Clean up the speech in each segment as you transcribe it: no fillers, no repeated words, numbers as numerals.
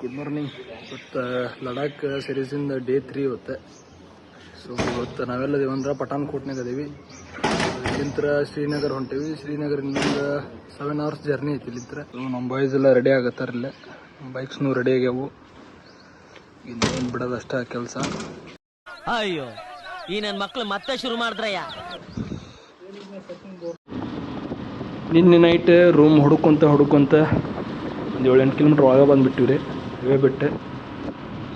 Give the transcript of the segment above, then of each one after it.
Good morning. ಇವತ್ತು Ladakh ಸೀರೀಸಿಂದ day 3 ಇವತ್ತು. So ಇವತ್ತು ನಾವೆಲ್ಲದೇವಂದ್ರೆ ಪಠಾನ್ಕೋಟ್ನಾಗ ಅದೀವಿ. ಇಲ್ಲಿಂದ ಶ್ರೀನಗರ್ ಹೊಂಟೀವಿ. ಶ್ರೀನಗರಿಂದ 7 hours ಜರ್ನಿ ಐತಿ ಇಲ್ಲಿಂದ. ನಮ್ಮ ಬಾಯ್ಸ್ ಎಲ್ಲ ರೆಡಿ ಆಗತ್ತಾರಿಲ್ಲ, ನಮ್ಮ ಬೈಕ್ಸ್ನು ರೆಡಿ ಆಗ್ಯಾವು. ಇನ್ನೇನು ಬಿಡೋದಷ್ಟ ಕೆಲಸ. ಅಯ್ಯೋ ಈ ನನ್ನ ಮಕ್ಳು ಮತ್ತೆ ಶುರು ಮಾಡಿದ್ರಯ್ಯ. ನಿನ್ನೆ ನೈಟ್ ರೂಮ್ ಹುಡುಕೊಂತ ಒಂದು 7-8 ಕಿಲೋಮೀಟ್ರ್ ಒಳಗೆ ಬಂದುಬಿಟ್ಟಿವಿ ರೀ, ಇವೇ ಬಿಟ್ಟೆ.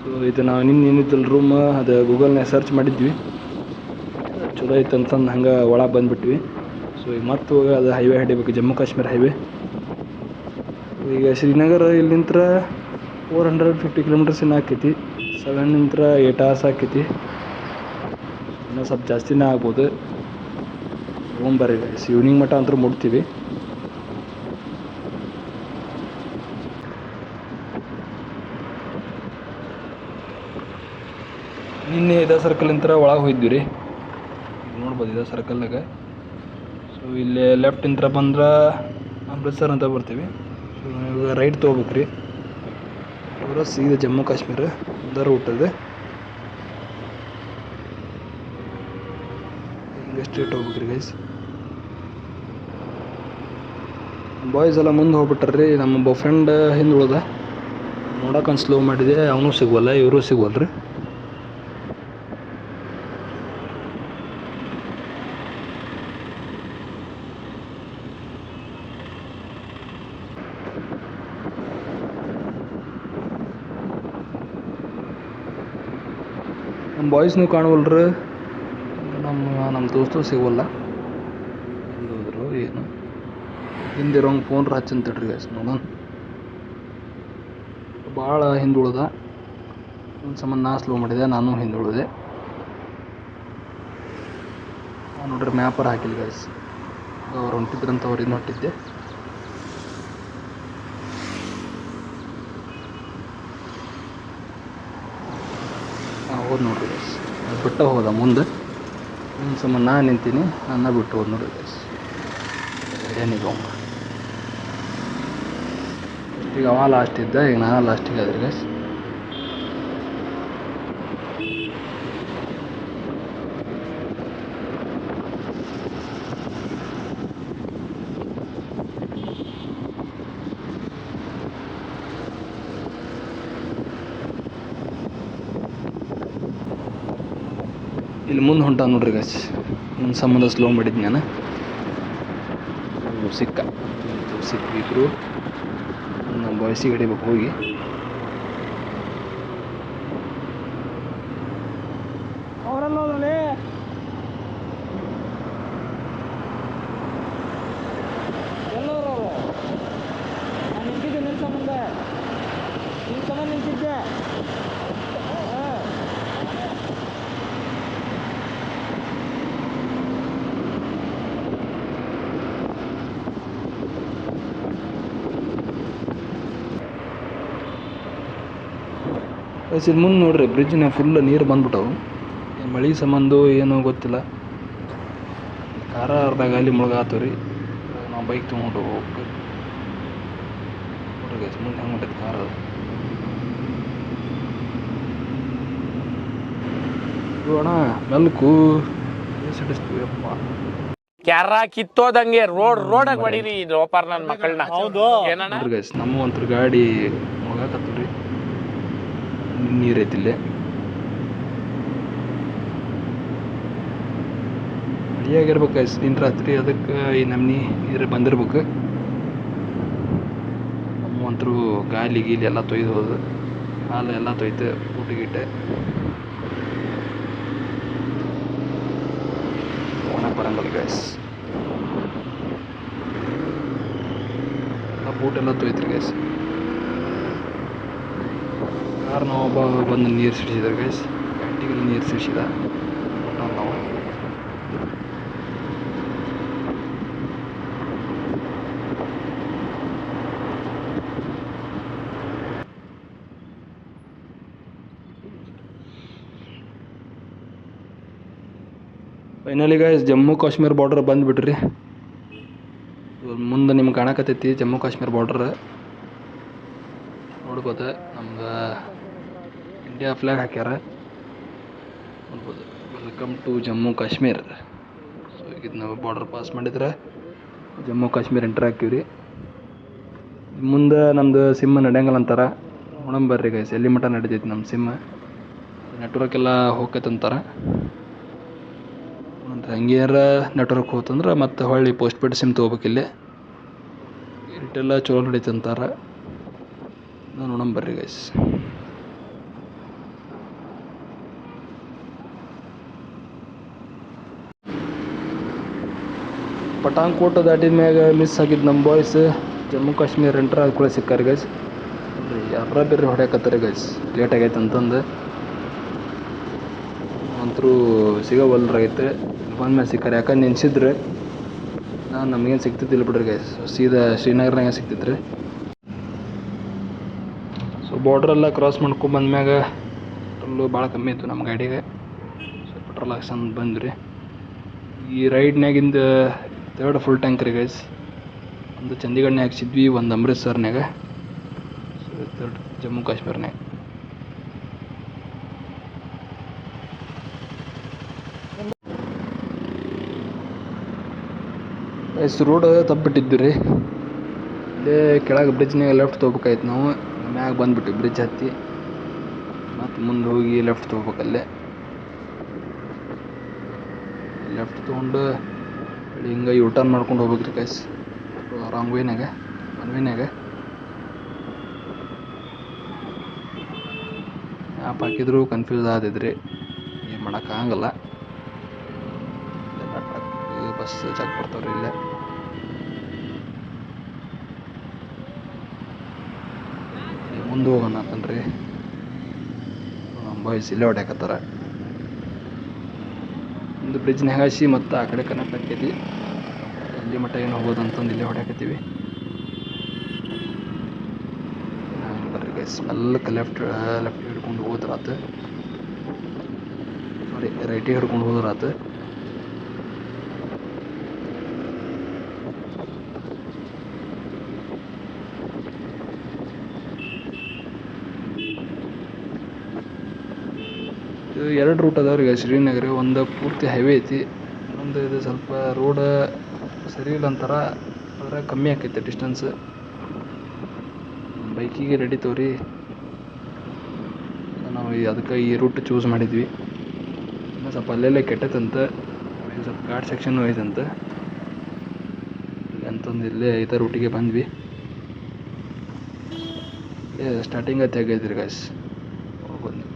ಸೊ ಇದು ನಾವು ಏನಿತ್ತಲ್ಲ ರೂಮ್, ಅದು ಗೂಗಲ್ನಾಗ ಸರ್ಚ್ ಮಾಡಿದ್ವಿ, ಚಲೋ ಐತೆ ಅಂತಂದು ಹಂಗೆ ಒಳಗೆ ಬಂದುಬಿಟ್ವಿ. ಸೊ ಈಗ ಮತ್ತೆ ಹೋಗಿ ಅದು ಹೈವೇ ಹಿಡಿಬೇಕು, ಜಮ್ಮು ಕಾಶ್ಮೀರ ಹೈವೇ. ಈಗ ಶ್ರೀನಗರ ಇಲ್ಲಿಂದ 450 ಕಿಲೋಮೀಟರ್ಸ್ ಇನ್ನು ಆಕೈತಿ. 7 8 hours ಆಕೈತಿ. ಇನ್ನೂ ಸ್ವಲ್ಪ ಜಾಸ್ತಿನೇ ಆಗ್ಬೋದು. ರೂಮ್ ಬರ್ರಿ, ಈವ್ನಿಂಗ್ ಮಟ್ಟ ಅಂತೂ ಮುಟ್ತೀವಿ. ನಿನ್ನೆ ಇದೇ ಸರ್ಕಲಿಂದ ಒಳಗೆ ಹೋಗಿದ್ವಿ ರೀ, ನೋಡ್ಬೋದು ಇದೇ ಸರ್ಕಲ್ನಾಗ. ಸೊ ಇಲ್ಲಿ ಲೆಫ್ಟಿಂದ ಬಂದ್ರೆ ಅಮೃತ್ಸರ್ ಅಂತ ಬರ್ತೀವಿ. ಸೊ ಇವಾಗ ರೈಟ್ ತೊಗೋಬೇಕು ರೀ, ಪೂರ ಸೀದಾ ಜಮ್ಮು ಕಾಶ್ಮೀರ ಅದ ರೂಟ್ ಇದೆ. ಹಿಂಗೆ ಸ್ಟ್ರೇಟ್ ಹೋಗ್ಬೇಕು ರೀ ಗೈಸ್. ಬಾಯ್ಸ್ ಎಲ್ಲ ಮುಂದೆ ಹೋಗ್ಬಿಟ್ಟಾರ್ರಿ. ನಮ್ಮ ಫ್ರೆಂಡ್ ಹಿಂದೆ ಉಳ್ದ, ನೋಡೋಕೆ ಸ್ಲೋ ಮಾಡಿದೆ, ಅವನು ಸಿಗೋಲ್ಲ, ಇವರು ಸಿಗೋಲ್ರಿ. ನಮ್ಮ ಬಾಯ್ಸ್ನೂ ಕಾಣವಲ್ರಿ, ನಮ್ಮ ದೋಸ್ತು ಸಿಗೋಲ್ಲ, ಎಲ್ಲಿ ಹೋದ್ರು ಏನು. ಹಿಂದಿರೋಂಗೆ ಫೋನ್ ಹಚ್ಚಂತಡ್ರಿ ಗೈಸ್, ನೋಡೋಣ. ಭಾಳ ಹಿಂದೆ ಉಳ್ದ, ಒಂದು ಸಂಬಂಧ ನಾ ಸ್ಲೋ ಮಾಡಿದೆ, ನಾನು ಹಿಂದೆ ಉಳಿದೆ. ನಾನು ನೋಡ್ರಿ ಮ್ಯಾಪರ್ ಹಾಕಿಲ್ಲ ಗೈಸ್, ಅವ್ರು ಹೊಂಟಿದ್ರಂತ ಅವ್ರಿಗೆ ಹೊಂಟಿದ್ದೆ. ಹೋದ್ ನೋಡ್ರಿ ಗೈಸ್, ಬಿಟ್ಟ ಹೋದ ಮುಂದೆ. ಒಂದು ಸಂಬಂಧ ನಾನು ನಿಂತೀನಿ, ನನ್ನ ಬಿಟ್ಟು ಹೋದ್ ನೋಡ್ರಿ ಗೈಸ್. ಏನಿಗೆ ಈಗ ಅವ ಲಾಸ್ಟ್ ಇದ್ದ, ಈಗ ನಾನು ಲಾಸ್ಟಿಗೆ ಆದ್ರಿ ಗೈಸ್. ಇಲ್ಲಿ ಮುಂದೆ ಹೊಂಟ ನೋಡ್ರಿ ಗೈಸ್, ಒಂದು ಸಂಬಂಧ ಸ್ಲೋ ಮಾಡಿದ್ದು ನಾನು. ಸಿಕ್ಕಿದ್ರು ನಮ್ಮ ಬಾಯ್ಸಿಗೆ ಹಿಡಿಬೇಕು ಹೋಗಿ. ಅವರೆಲ್ಲೋದ್ರಲ್ಲಿ ಎಲ್ಲೋರು ನಾನು ನಿಂತಿದ್ದೆ, ನಿನ್ನ ಸಂಬಂಧ ನಿಂತಿದ್ದೆ. ಇಲ್ಲಿ ಮುಂದೆ ನೋಡ್ರಿ, ಬ್ರಿಡ್ಜ್ನ ಫುಲ್ ನೀರು ಬಂದ್ಬಿಟ್ಟವು. ಮಳೆ ಸಂಬಂಧ ಏನೋ ಗೊತ್ತಿಲ್ಲ, ಕಾರ ಅರ್ಧ ಗಾಲಿ ಮುಳುಗಾತವ ರೀ. ನಾವು ಬೈಕ್ ತೊಗೊಂಡು ಹೋಗ್ಬೇಕು ನೋಡ್ರಿ ಗೈಸ್, ಮುಂದೆ ಹೆಂಗೆ ಹೊಂಟೈತೆ ಕಾರ್. ಅದು ಅಣ್ಣ ಮೆಲ್ಕು ಸಿಡಿಸ್ತೀವಿ ಅಪ್ಪ. ಕ್ಯಾರ ಕಿತ್ತೋದಂಗೆ ರೋಡಾಗ ಹೊಡೀರಿ ಲೋಪಾರ್ ನನ್ನ ಮಕ್ಕಳನ್ನ. ಹೌದು ನೋಡ್ರಿ ಗೈಸ್, ನಮ್ಮ ಒಂಥರ ಗಾಡಿ ಮುಳುಗಾಕತ್ತೀವಿ ರೀ, ನೀರೈತಿಲ್ಲೇ. ಮಳೆಯಾಗಿರ್ಬೇಕು ಗೈಸ್ ನಿನ್ನ ರಾತ್ರಿ, ಅದಕ್ಕೆ ಈ ನಮ್ನಿ ನೀರು ಬಂದಿರ್ಬೇಕು. ನಮ್ಮ ಒಂಥರು ಗಾಲಿ ಗೀಲಿ ಎಲ್ಲ ತೊಯ್ದು ಹೋದ, ಹಾಲು ಎಲ್ಲ ತೊಯ್ತು, ಊಟ ಗೀಟೆ ಒಣಕ್ಕೆ ಬರಂಗಲ್ಲ ಗೈಸ್. ಎಲ್ಲ ಬೂಟೆಲ್ಲ ತೊಯ್ತ್ರಿ ಗೈಸ್. ಕಾರಣ ಒಬ್ಬ ಬಂದು ನೀರು ಸಿಡಿಸಿದ್ದಾರೆ ಗೈಸ್, ಗಂಟಿಗೆಲ್ಲ ನೀರು ಸಿಡಿಸಿದ ನಾವು. Finally guys Jammu Kashmir border ಬಂದುಬಿಟ್ರಿ. ಮುಂದೆ ನಿಮ್ಗೆ ಕಾಣಕತ್ತೈತಿ ಜಮ್ಮು ಕಾಶ್ಮೀರ ಬಾರ್ಡರ್. ನೋಡ್ಬೋದು ನಮ್ದು ಇಂಡಿಯಾ ಫ್ಲ್ಯಾಗ್ ಹಾಕ್ಯಾರ ನೋಡ್ಬೋದು. Welcome to Jammu Kashmir. So ಈಗ ನಾವು ಬಾರ್ಡರ್ ಪಾಸ್ ಮಾಡಿದ್ರೆ ಜಮ್ಮು ಕಾಶ್ಮೀರ್ ಎಂಟ್ರ್ ಹಾಕಿವ್ರಿ. ಮುಂದೆ ನಮ್ಮದು ಸಿಮ್ ನಡೆಯಂಗಲ್ಲ ಅಂತಾರೆ. ನೋಡೋಣ ಬರ್ರಿ ಗೈಸ್ ಎಲ್ಲಿ ಮಟ್ಟ ನಡೀತೈತಿ ನಮ್ಮ ಸಿಮ್. ನೆಟ್ವರ್ಕ್ ಎಲ್ಲ ಹೋಗ್ತೈತೆ ಅಂತಾರೆ. ಹಂಗೇನಾರ ನೆಟ್ವರ್ಕ್ ಹೋತಂದ್ರೆ ಮತ್ತೆ ಹೊಳ್ಳಿ ಪೋಸ್ಟ್ ಪೇಯ್ಡ್ ಸಿಮ್ ತೊಗೋಬೇಕಿಲ್ಲಿ. ಏರ್ಟೆಲ್ಲ ಚಲೋ ನಡೀತಿ ಅಂತಾರೆ. ನೋಡೋಣ ಬರ್ರಿ ಗೈಸ್. ಪಠಾಣ್ಕೋಟ್ ದಾಟಿದ ಮ್ಯಾಗ ಮಿಸ್ ಆಗಿದ್ದು ನಮ್ಮ ಬಾಯ್ಸ್ ಜಮ್ಮು ಕಾಶ್ಮೀರ್ ಎಂಟ್ರ್ ಆದ ಕೂಡ ಸಿಕ್ಕಾರಿ ಗೈಸ್. ಯಾರ ಬೇರೆ ಹೊಡ್ಯಾಕತ್ತಾರೆ ಗೈಸ್ ಲೇಟ್ ಆಗೈತೆ ಅಂತಂದು. ಅಂತರೂ ಸಿಗೋವಲ್ರಾಗೈತೆ ಬಂದ್ಮೇಲೆ ಸಿಕ್ಕಾರೆ. ಯಾಕಂದ್ರೆ ನೆನ್ಸಿದ್ರೆ ನಮಗೇನು ಸಿಗ್ತಿದ್ದಿಲ್ಲ ಬಿಡ್ರಿ ಗೈಸ್. ಸೀದಾ ಶ್ರೀನಗರ್ನಾಗ ಸಿಗ್ತಿದ್ರಿ. ಸೊ ಬಾರ್ಡ್ರೆಲ್ಲ ಕ್ರಾಸ್ ಮಾಡ್ಕೊಂಬಂದ್ಮ್ಯಾಗ ಪೆಟ್ರೋಲು ಭಾಳ ಕಮ್ಮಿ ಇತ್ತು ನಮ್ಮ ಗಾಡಿಗೆ. ಸೊ ಪೆಟ್ರೋಲ್ ಹಾಕ್ಸಂದು ಬಂದ್ರಿ. ಈ ರೈಡ್ನಾಗಿಂದ 3rd ಫುಲ್ ಟ್ಯಾಂಕ್ ರೀ ಗೈಸ್. ಒಂದು ಚಂಡೀಗಢನ್ಯಾಗ ಹಾಕ್ಸಿದ್ವಿ, ಒಂದು ಅಮೃತ್ಸರ್ನಾಗ, ಸೊ 3rd ಜಮ್ಮು ಕಾಶ್ಮೀರ್ನಾಗ. ಗೈಸ್ ರೋಡ್ ತಪ್ಪಿಬಿಟ್ಟಿದ್ವಿ ರೀ. ಇಲ್ಲೇ ಕೆಳಗೆ ಬ್ರಿಡ್ಜ್ನಾಗ ಲೆಫ್ಟ್ ತೊಗೋಬೇಕಾಯ್ತು. ನಾವು ಮ್ಯಾಗ ಬಂದುಬಿಟ್ಟು ಬ್ರಿಡ್ಜ್ ಹತ್ತಿ ಮತ್ತು ಮುಂದೆ ಹೋಗಿ ಲೆಫ್ಟ್ ತೊಗೋಬೇಕಲ್ಲೇ. ಲೆಫ್ಟ್ ತೊಗೊಂಡು ಹಿಂಗೆ ಯೂ ಟರ್ನ್ ಮಾಡ್ಕೊಂಡು ಹೋಗ್ಬೇಕ್ರಿ ಗೈಸ್. ರಾಂಗ್ ವೇನಾಗ ಒನ್ ವೇನಾಗ ಮ್ಯಾಪ್ ಹಾಕಿದ್ರು ಕನ್ಫ್ಯೂಸ್ ಆದಿದ್ರಿ. ಏನು ಮಾಡೋಕ್ಕಾಗಲ್ಲ. ಟ್ರಕ್ ಬಸ್ ಚೆಕ್ ಬರ್ತಾವ್ರಿ ಇಲ್ಲೇ. ಮುಂದೆ ಹೋಗೋಣ ಅಂತನ್ರಿ ನಮ್ಮ ಬಾಯ್ಸ್ ಇಲ್ಲೇ ಹೊಡ್ಯಾಕತ್ತಾರ. ಒಂದು ಬ್ರಿಡ್ಜ್ನಾಗ ಹಾಸಿ ಮತ್ತು ಆ ಕಡೆ ಕನೆಕ್ಟ್ ಆಕೈತಿ. ಎಲ್ಲಿ ಮಟ್ಟ ಏನು ಹೋಗೋದು ಅಂತಂದು ಇಲ್ಲೇ ಹೊಡ್ಯಾಕತ್ತೀವಿ. ಬರ್ರಿ ಗೈಸ್ ಮೆಲ್ಲಕ್ಕೆ ಲೆಫ್ಟ್ ಹಿಡ್ಕೊಂಡು ಹೋದ್ರಾತು. ಸಾರಿ ರೈಟಿಗೆ ಹಿಡ್ಕೊಂಡು ಹೋದ್ರಾತು. ಇದು 2 ರೂಟ್ ಅದಾವ್ರಿ ಗೈಸ್ ಶ್ರೀನಗರ. ಒಂದು ಪೂರ್ತಿ ಹೈವೇ ಐತಿ, ಇನ್ನೊಂದು ಇದು ಸ್ವಲ್ಪ ರೋಡ್ ಸರಿ ಇಲ್ಲ ಅಂತಾರ. ಅದ್ರಾಗ ಕಮ್ಮಿ ಆಕೈತೆ ಡಿಸ್ಟೆನ್ಸ್. ಬೈಕಿಗೆ ನಡೀತವ್ರಿ. ನಾವು ಅದಕ್ಕೆ ಈ ರೂಟ್ ಚೂಸ್ ಮಾಡಿದ್ವಿ. ಇನ್ನು ಸ್ವಲ್ಪ ಅಲ್ಲೆಲ್ಲೇ ಕೆಟ್ಟೈತಂತೆ. ಸ್ವಲ್ಪ ಘಾಟ್ ಸೆಕ್ಷನ್ನು ಐತಂತೆ ಅಂತಂದು ಇಲ್ಲೇ ಇದೇ ರೂಟಿಗೆ ಬಂದ್ವಿ. ಸ್ಟಾರ್ಟಿಂಗ್ ಐತೆ ಆಗೈತ್ರಿ ಗೈಸ್. ಹೋಗ್ಬಂದು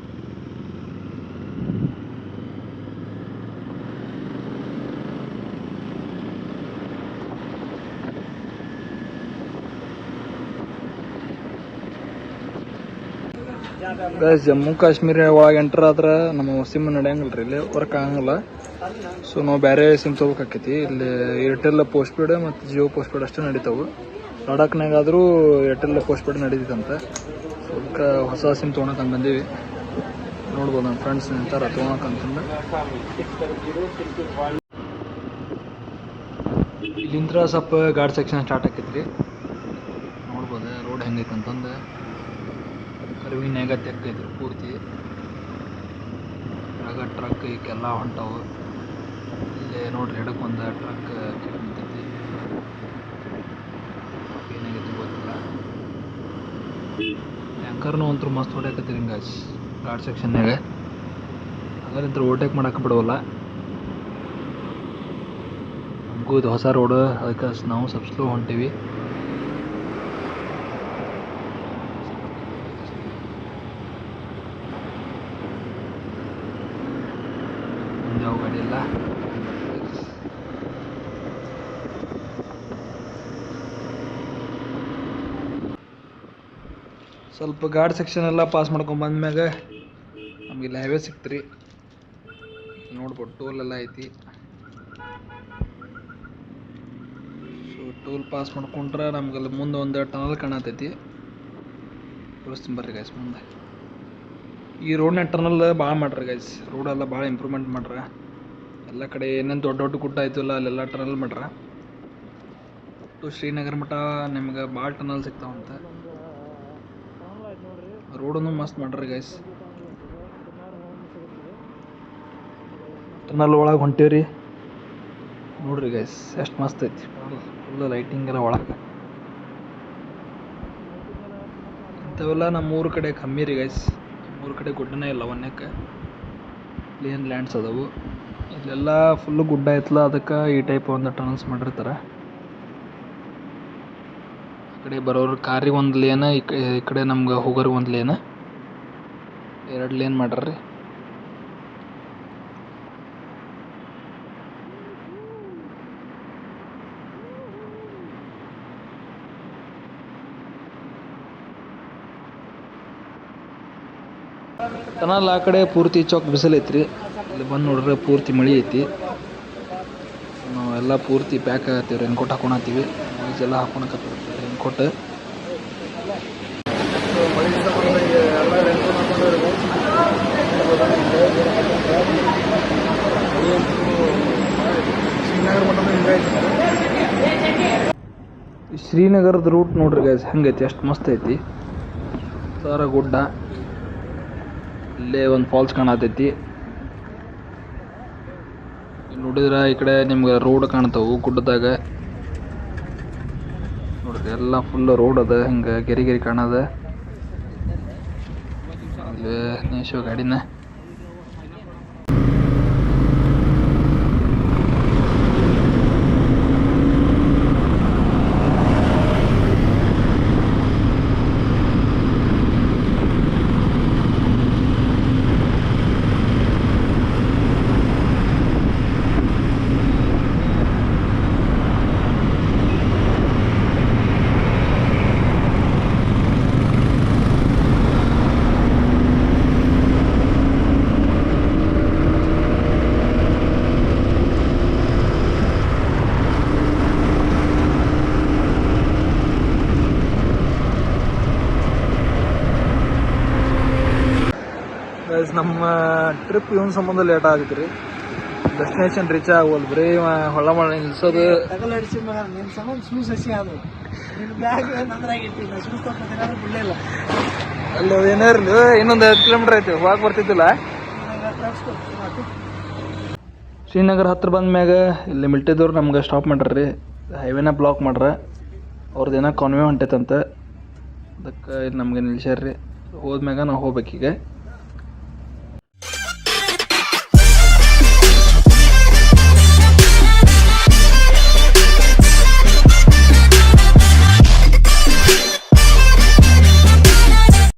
ಗೈಸ್ ಜಮ್ಮು ಕಾಶ್ಮೀರ ಒಳಗೆ ಎಂಟ್ರ್ ಆದ್ರೆ ನಮ್ಮ ಸಿಮ್ ನಡೆಯಂಗಿಲ್ಲ ರೀ. ಇಲ್ಲಿ ವರ್ಕ್ ಆಗಂಗಿಲ್ಲ. ಸೊ ನಾವು ಬೇರೆ ಸಿಮ್ ತೊಗೋಬೇಕಾಕೈತಿ. ಇಲ್ಲಿ ಏರ್ಟೆಲ್ ಪೋಸ್ಟ್ ಪೇಯ್ಡ್ ಮತ್ತು ಜಿಯೋ ಪೋಸ್ಟ್ ಪೇಯ್ಡ್ ಅಷ್ಟೇ ನಡೀತಾವೆ. ಲಡಾಖ್ನಾಗಾದರೂ ಏರ್ಟೆಲ್ ಪೋಸ್ಟ್ ಪೇಯ್ಡ್ ನಡೀತಂತೆ. ಸೊ ಅದಕ್ಕೆ ಹೊಸ ಸಿಮ್ ತೊಗೊಳಕಂತ ಬಂದೀವಿ. ನೋಡ್ಬೋದು ನಮ್ಮ ಫ್ರೆಂಡ್ಸ್ ನಿಂತಾರ ತೊಗೊಳಕಂತಂದು. ಇಲ್ಲಿಂದ ಸ್ವಲ್ಪ ಗಾಡಿ ಸೆಕ್ಷನ್ ಸ್ಟಾರ್ಟ್ ಆಕೈತ್ರಿ. ನೋಡ್ಬೋದು ರೋಡ್ ಹೆಂಗೈತೆ ಅಂತಂದು. ಕರ್ವಿನ್ಯಾಗ ತೆಕ್ಕೈತ್ರಿ ಪೂರ್ತಿ. ಆಗ ಟ್ರಕ್ ಈಗೆಲ್ಲ ಹೊಂಟಾವು. ಇಲ್ಲೇ ನೋಡ್ರಿ ಎಡಕ್ಕೊಂದು ಟ್ರಕ್ ನಿಂತೈತಿ. ಏನಾಗೈತಿ ಗೊತ್ತಿಲ್ಲ. ಟ್ಯಾಂಕರ್ನು ಅಂತೂ ಮಸ್ತ್ ಹೊಡ್ಯಾಕತ್ತೀರಿ ಹಿಂಗೆ ಘಾಟ್ ಸೆಕ್ಷನ್ಯಾಗ. ಅದರಿಂದ ಓವರ್ಟೇಕ್ ಮಾಡಕ್ಕೆ ಬಿಡೋಲ್ಲ. ನಮಗೂ ಇದು ಹೊಸ ರೋಡ್, ಅದಕ್ಕೆ ನಾವು ಸ್ವಲ್ಪ ಸ್ಲೋ ಹೊಂಟೀವಿ. ಯಾವ ಗಾಡಿ ಇಲ್ಲ. ಸ್ವಲ್ಪ ಗಾಡಿ ಸೆಕ್ಷನ್ ಎಲ್ಲ ಪಾಸ್ ಮಾಡ್ಕೊಂಬಂದ್ಮ್ಯಾಗ ನಮಗಿಲ್ಲಿ ಹೈವೇ ಸಿಕ್ತ್ರಿ. ನೋಡ್ಬೋದು ಟೋಲ್ ಎಲ್ಲ ಐತಿ. ಸೊ ಟೋಲ್ ಪಾಸ್ ಮಾಡ್ಕೊಂಡ್ರೆ ನಮ್ಗಲ್ಲಿ ಮುಂದೆ ಒಂದು ಟನಲ್ ಕಾಣತೈತಿ. ತೋರಿಸ್ತೀನಿ ಬರ್ರಿ ಗೈಸ್ ಮುಂದೆ. ಈ ರೋಡ್ನ ಟನಲ್ ಭಾಳ ಮಾಡ್ರಿ ಗೈಸ್. ರೋಡೆಲ್ಲ ಭಾಳ ಇಂಪ್ರೂವ್ಮೆಂಟ್ ಮಾಡ್ರ. ಎಲ್ಲ ಕಡೆ ಏನೇನು ದೊಡ್ಡ ದೊಡ್ಡ ಗುಡ್ಡ ಆಯ್ತಲ್ಲ ಅಲ್ಲೆಲ್ಲ ಟನಲ್ ಮಾಡ್ರ. ಶ್ರೀನಗರ ಮಟ್ಟ ನಿಮ್ಗೆ ಭಾಳ ಟನಲ್ ಸಿಗ್ತಾವಂತೆ. ರೋಡನ್ನು ಮಸ್ತ್ ಮಾಡ್ರಿ ಗೈಸ್. ಟನಲ್ ಒಳಗೆ ಹೊಂಟೇವ್ರಿ ನೋಡ್ರಿ ಗೈಸ್ ಎಷ್ಟು ಮಸ್ತ್ ಐತಿ. ಫುಲ್ ಲೈಟಿಂಗ್ ಎಲ್ಲ ಒಳಗೆ. ಇಂಥವೆಲ್ಲ ನಮ್ಮ ಊರ ಕಡೆ ಕಮ್ಮಿ ರೀ ಗೈಸ್. ಊರ ಕಡೆ ಗುಡ್ಡನೇ ಇಲ್ಲ, ಒನ್ಯಕ್ಕೆ ಪ್ಲೇನ್ ಲ್ಯಾಂಡ್ಸ್ ಅದಾವು. ಇಲ್ಲೆಲ್ಲ ಫುಲ್ಲು ಗುಡ್ಡ ಐತಲ್ಲ, ಅದಕ್ಕೆ ಈ ಟೈಪ್ ಒಂದು ಟನಲ್ಸ್ ಮಾಡಿರ್ತಾರೆ. ಆ ಕಡೆ ಬರೋರು ಕಾರಿಗೆ ಒಂದು ಲೇನ, ಈ ಕಡೆ ನಮ್ಗೆ ಹೋಗೋರಿಗೆ ಒಂದು ಲೇನ, 2 ಲೇನ್ ಮಾಡ್ರಿ. ಟನಲ್ ಆ ಕಡೆ ಪೂರ್ತಿ ಚೌಕ್ ಬಿಸಿಲು ಐತ್ರಿ. ಇಲ್ಲಿ ಬಂದು ನೋಡ್ರೆ ಪೂರ್ತಿ ಮಳೆ ಐತಿ. ನಾವೆಲ್ಲ ಪೂರ್ತಿ ಪ್ಯಾಕ್ ಆಗತ್ತೀವಿ, ರೈನ್ಕೋಟ್ ಹಾಕೊಳತ್ತೀವಿ. ಎಲ್ಲ ಹಾಕೊಳಕತ್ತೀವಿ ರೈನ್ಕೋಟ್. ಶ್ರೀನಗರದ ರೂಟ್ ನೋಡ್ರಿ ಗೈಸ್ ಹೆಂಗೈತಿ, ಎಷ್ಟು ಮಸ್ತ್ ಐತಿ. ಸರ ಗುಡ್ಡ, ಇಲ್ಲೇ ಒಂದು ಫಾಲ್ಸ್ ಕಾಣತೈತಿ. ನೋಡಿದ್ರೆ ಈ ಕಡೆ ನಿಮ್ಗೆ ರೋಡ್ ಕಾಣ್ತಾವು ಗುಡ್ಡದಾಗ ನೋಡ್ರಿ. ಎಲ್ಲ ಫುಲ್ ರೋಡ್ ಅದ, ಹಿಂಗೆ ಗೆರಿ ಕಾಣದ. ಇಲ್ಲಿ ನೇಶೋ ಗಾಡಿನ ನಮ್ಮ ಟ್ರಿಪ್ ಇವನ್ ಸಂಬಂಧ ಲೇಟ್ ಆಗೈತೆ ರೀ. ಡೆಸ್ಟಿನೇಷನ್ ರೀಚ್ ಆಗೋಲ್ ಬರೀ ಹೊಳ ಮಳೆ ನಿಲ್ಸೋದು. ಅಲ್ಲಿ ಏನೇ ಇರಲಿ ಇನ್ನೊಂದು 5 ಕಿಲೋಮೀಟರ್ ಐತಿ, ಹೋಗಕ್ಕೆ ಬರ್ತಿದ್ದಿಲ್ಲ. ಶ್ರೀನಗರ ಹತ್ರ ಬಂದ ಮ್ಯಾಗ ಇಲ್ಲಿ ಮಿಲ್ಟಿದವ್ರು ನಮ್ಗೆ ಸ್ಟಾಪ್ ಮಾಡ್ರಿ. ಹೈವೇನ ಬ್ಲಾಕ್ ಮಾಡ್ರ, ಅವ್ರದ್ದು ಏನೋ ಕಾನ್ವೆ ಹೊಂಟೈತಂತ. ಅದಕ್ಕೆ ಇಲ್ಲಿ ನಮ್ಗೆ ನಿಲ್ಸ್ಯಾರ್ರಿ. ಹೋದ್ಮ್ಯಾಗ ನಾವು ಹೋಗ್ಬೇಕೀಗ.